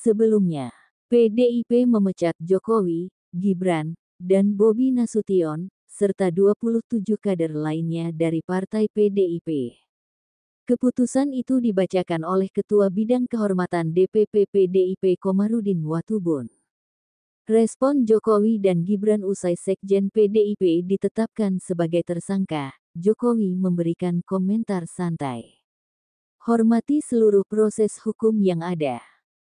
Sebelumnya, PDIP memecat Jokowi, Gibran, dan Bobi Nasution, serta 27 kader lainnya dari Partai PDIP. Keputusan itu dibacakan oleh Ketua Bidang Kehormatan DPP PDIP Komarudin Watubun. Respon Jokowi dan Gibran usai Sekjen PDIP ditetapkan sebagai tersangka, Jokowi memberikan komentar santai. Hormati seluruh proses hukum yang ada.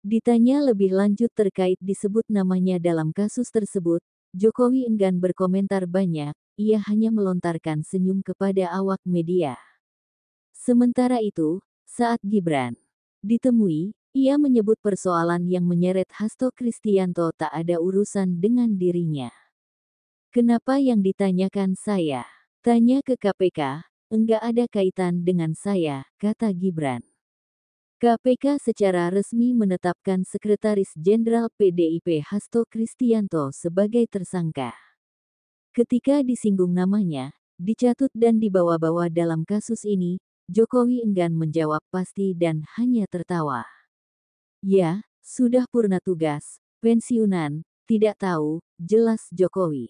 Ditanya lebih lanjut terkait disebut namanya dalam kasus tersebut, Jokowi enggan berkomentar banyak, ia hanya melontarkan senyum kepada awak media. Sementara itu, saat Gibran ditemui, ia menyebut persoalan yang menyeret Hasto Kristianto tak ada urusan dengan dirinya. Kenapa yang ditanyakan saya? Tanya ke KPK, enggak ada kaitan dengan saya, kata Gibran. KPK secara resmi menetapkan Sekretaris Jenderal PDIP Hasto Kristianto sebagai tersangka. Ketika disinggung namanya, dicatut dan dibawa-bawa dalam kasus ini, Jokowi enggan menjawab pasti dan hanya tertawa. Ya, sudah purna tugas, pensiunan, tidak tahu, jelas Jokowi.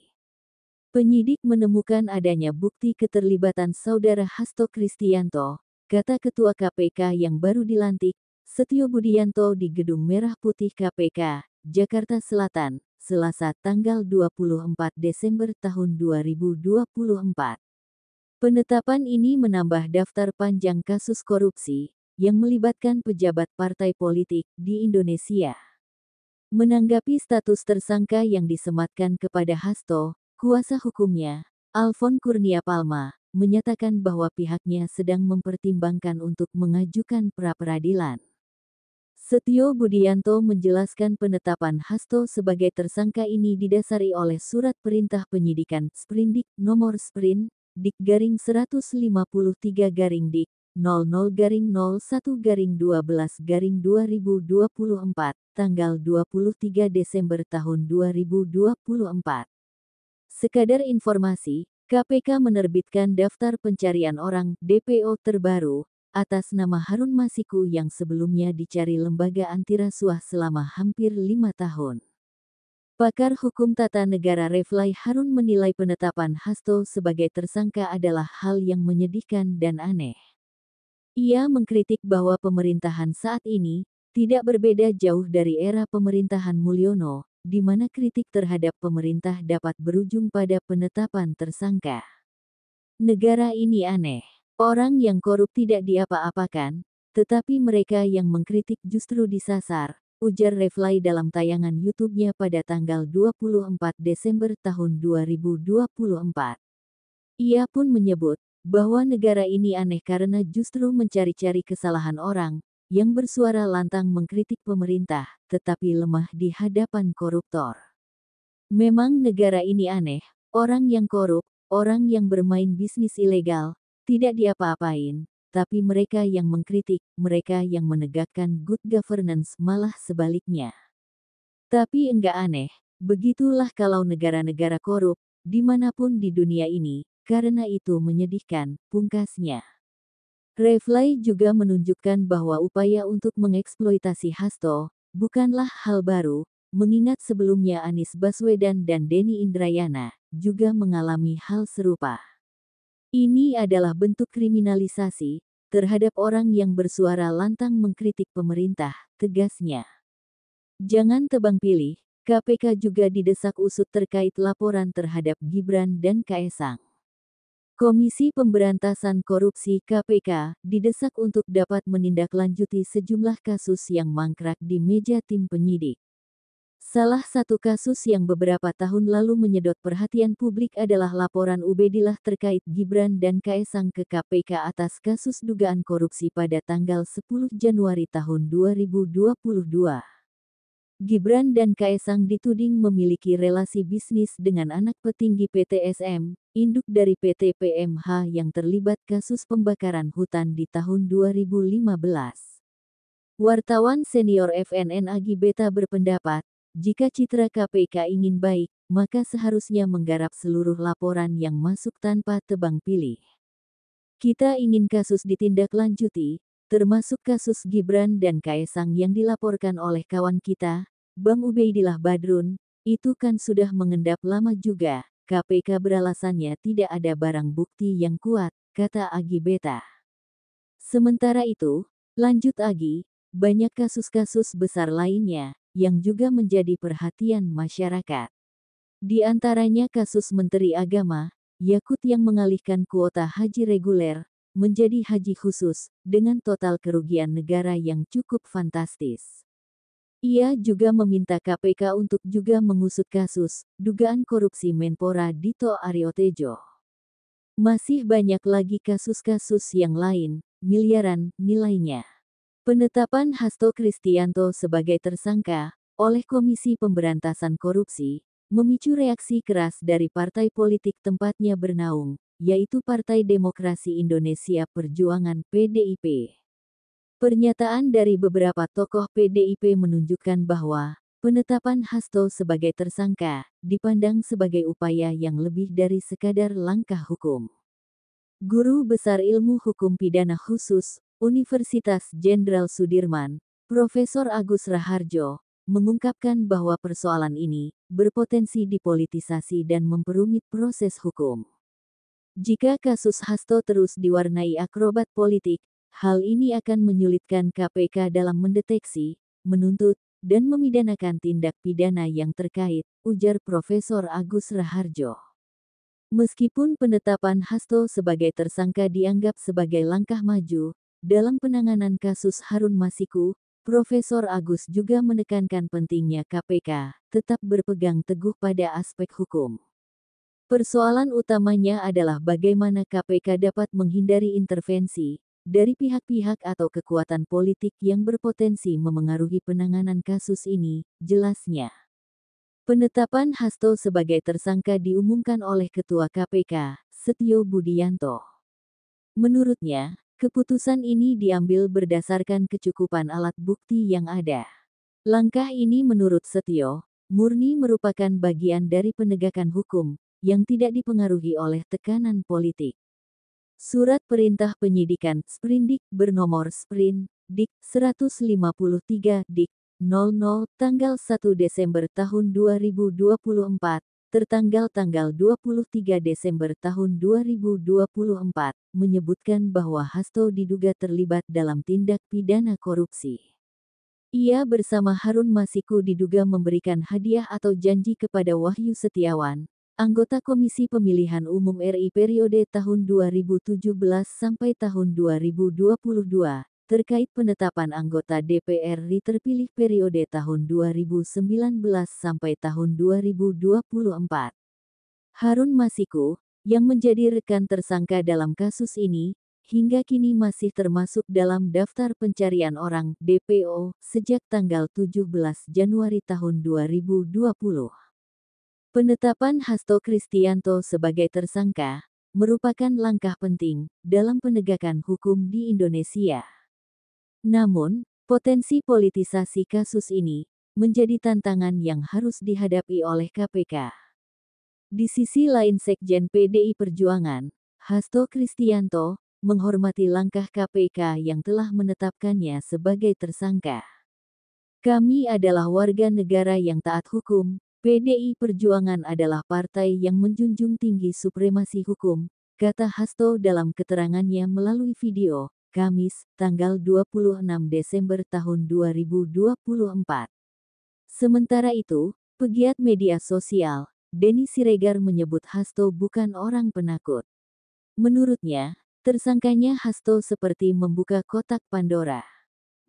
Penyidik menemukan adanya bukti keterlibatan saudara Hasto Kristianto, kata Ketua KPK yang baru dilantik, Setio Budianto di Gedung Merah Putih KPK, Jakarta Selatan, Selasa tanggal 24 Desember tahun 2024. Penetapan ini menambah daftar panjang kasus korupsi yang melibatkan pejabat partai politik di Indonesia. Menanggapi status tersangka yang disematkan kepada Hasto, kuasa hukumnya, Alfon Kurnia Palma, menyatakan bahwa pihaknya sedang mempertimbangkan untuk mengajukan pra-peradilan. Setio Budianto menjelaskan penetapan Hasto sebagai tersangka ini didasari oleh Surat Perintah Penyidikan Sprindik Nomor Sprin, Dik-153-Dik 00-01-12-2024, tanggal 23 Desember tahun 2024. Sekadar informasi, KPK menerbitkan daftar pencarian orang (DPO) terbaru atas nama Harun Masiku yang sebelumnya dicari lembaga antirasuah selama hampir 5 tahun. Pakar hukum tata negara Reflai Harun menilai penetapan Hasto sebagai tersangka adalah hal yang menyedihkan dan aneh. Ia mengkritik bahwa pemerintahan saat ini tidak berbeda jauh dari era pemerintahan Mulyono, di mana kritik terhadap pemerintah dapat berujung pada penetapan tersangka. Negara ini aneh. Orang yang korup tidak diapa-apakan, tetapi mereka yang mengkritik justru disasar, ujar Reflai dalam tayangan YouTube-nya pada tanggal 24 Desember tahun 2024. Ia pun menyebut bahwa negara ini aneh karena justru mencari-cari kesalahan orang yang bersuara lantang mengkritik pemerintah, tetapi lemah di hadapan koruptor. Memang negara ini aneh, orang yang korup, orang yang bermain bisnis ilegal, tidak diapa-apain, tapi mereka yang mengkritik, mereka yang menegakkan good governance malah sebaliknya. Tapi enggak aneh, begitulah kalau negara-negara korup, dimanapun di dunia ini, karena itu menyedihkan, pungkasnya. Reflai juga menunjukkan bahwa upaya untuk mengeksploitasi Hasto bukanlah hal baru, mengingat sebelumnya Anies Baswedan dan Denny Indrayana juga mengalami hal serupa. Ini adalah bentuk kriminalisasi terhadap orang yang bersuara lantang mengkritik pemerintah, tegasnya. Jangan tebang pilih, KPK juga didesak usut terkait laporan terhadap Gibran dan Kaesang. Komisi Pemberantasan Korupsi (KPK) didesak untuk dapat menindaklanjuti sejumlah kasus yang mangkrak di meja tim penyidik. Salah satu kasus yang beberapa tahun lalu menyedot perhatian publik adalah laporan Ubedillah terkait Gibran dan Kaesang ke KPK atas kasus dugaan korupsi pada tanggal 10 Januari tahun 2022. Gibran dan Kaesang dituding memiliki relasi bisnis dengan anak petinggi PT SM, induk dari PT PMH yang terlibat kasus pembakaran hutan di tahun 2015. Wartawan senior FNN Agi Beta berpendapat, jika citra KPK ingin baik, maka seharusnya menggarap seluruh laporan yang masuk tanpa tebang pilih. Kita ingin kasus ditindaklanjuti, termasuk kasus Gibran dan Kaesang yang dilaporkan oleh kawan kita, Bang Ubaidillah Badrun, itu kan sudah mengendap lama juga. KPK beralasannya tidak ada barang bukti yang kuat, kata Agi Beta. Sementara itu, lanjut Agi, banyak kasus-kasus besar lainnya yang juga menjadi perhatian masyarakat. Di antaranya kasus Menteri Agama, Yakut yang mengalihkan kuota haji reguler menjadi haji khusus dengan total kerugian negara yang cukup fantastis. Ia juga meminta KPK untuk juga mengusut kasus dugaan korupsi Menpora Dito Aryo Tejo. Masih banyak lagi kasus-kasus yang lain, miliaran nilainya. Penetapan Hasto Kristianto sebagai tersangka oleh Komisi Pemberantasan Korupsi memicu reaksi keras dari partai politik tempatnya bernaung, yaitu Partai Demokrasi Indonesia Perjuangan (PDIP). Pernyataan dari beberapa tokoh PDIP menunjukkan bahwa penetapan Hasto sebagai tersangka dipandang sebagai upaya yang lebih dari sekadar langkah hukum. Guru Besar Ilmu Hukum Pidana Khusus, Universitas Jenderal Sudirman, Profesor Agus Raharjo, mengungkapkan bahwa persoalan ini berpotensi dipolitisasi dan memperumit proses hukum. Jika kasus Hasto terus diwarnai akrobat politik, hal ini akan menyulitkan KPK dalam mendeteksi, menuntut, dan memidanakan tindak pidana yang terkait, ujar Profesor Agus Raharjo. Meskipun penetapan Hasto sebagai tersangka dianggap sebagai langkah maju dalam penanganan kasus Harun Masiku, Profesor Agus juga menekankan pentingnya KPK tetap berpegang teguh pada aspek hukum. Persoalan utamanya adalah bagaimana KPK dapat menghindari intervensi dari pihak-pihak atau kekuatan politik yang berpotensi memengaruhi penanganan kasus ini, jelasnya. Penetapan Hasto sebagai tersangka diumumkan oleh Ketua KPK, Setio Budianto. Menurutnya, keputusan ini diambil berdasarkan kecukupan alat bukti yang ada. Langkah ini menurut Setio, murni merupakan bagian dari penegakan hukum yang tidak dipengaruhi oleh tekanan politik. Surat Perintah Penyidikan Sprindik bernomor Sprin, Dik. 153, Dik. 00 tanggal 1 Desember tahun 2024, tertanggal tanggal 23 Desember tahun 2024, menyebutkan bahwa Hasto diduga terlibat dalam tindak pidana korupsi. Ia bersama Harun Masiku diduga memberikan hadiah atau janji kepada Wahyu Setiawan, anggota Komisi Pemilihan Umum RI periode tahun 2017 sampai tahun 2022, terkait penetapan anggota DPR RI terpilih periode tahun 2019 sampai tahun 2024. Harun Masiku, yang menjadi rekan tersangka dalam kasus ini, hingga kini masih termasuk dalam daftar pencarian orang (DPO) sejak tanggal 17 Januari tahun 2020. Penetapan Hasto Kristianto sebagai tersangka merupakan langkah penting dalam penegakan hukum di Indonesia. Namun, potensi politisasi kasus ini menjadi tantangan yang harus dihadapi oleh KPK. Di sisi lain Sekjen PDI Perjuangan, Hasto Kristianto, menghormati langkah KPK yang telah menetapkannya sebagai tersangka. Kami adalah warga negara yang taat hukum. PDI Perjuangan adalah partai yang menjunjung tinggi supremasi hukum, kata Hasto dalam keterangannya melalui video, Kamis, tanggal 26 Desember tahun 2024. Sementara itu, pegiat media sosial, Denny Siregar menyebut Hasto bukan orang penakut. Menurutnya, tersangkanya Hasto seperti membuka kotak Pandora.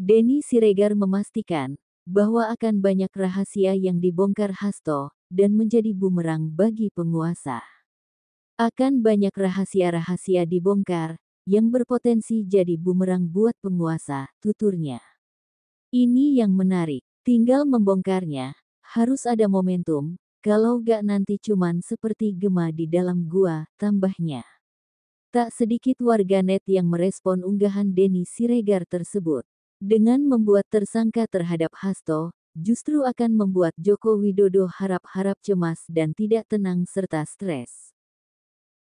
Denny Siregar memastikan bahwa akan banyak rahasia yang dibongkar Hasto, dan menjadi bumerang bagi penguasa. Akan banyak rahasia-rahasia dibongkar, yang berpotensi jadi bumerang buat penguasa, tuturnya. Ini yang menarik, tinggal membongkarnya, harus ada momentum, kalau gak nanti cuman seperti gema di dalam gua, tambahnya. Tak sedikit warganet yang merespon unggahan Denny Siregar tersebut. Dengan membuat tersangka terhadap Hasto, justru akan membuat Joko Widodo harap-harap cemas dan tidak tenang serta stres.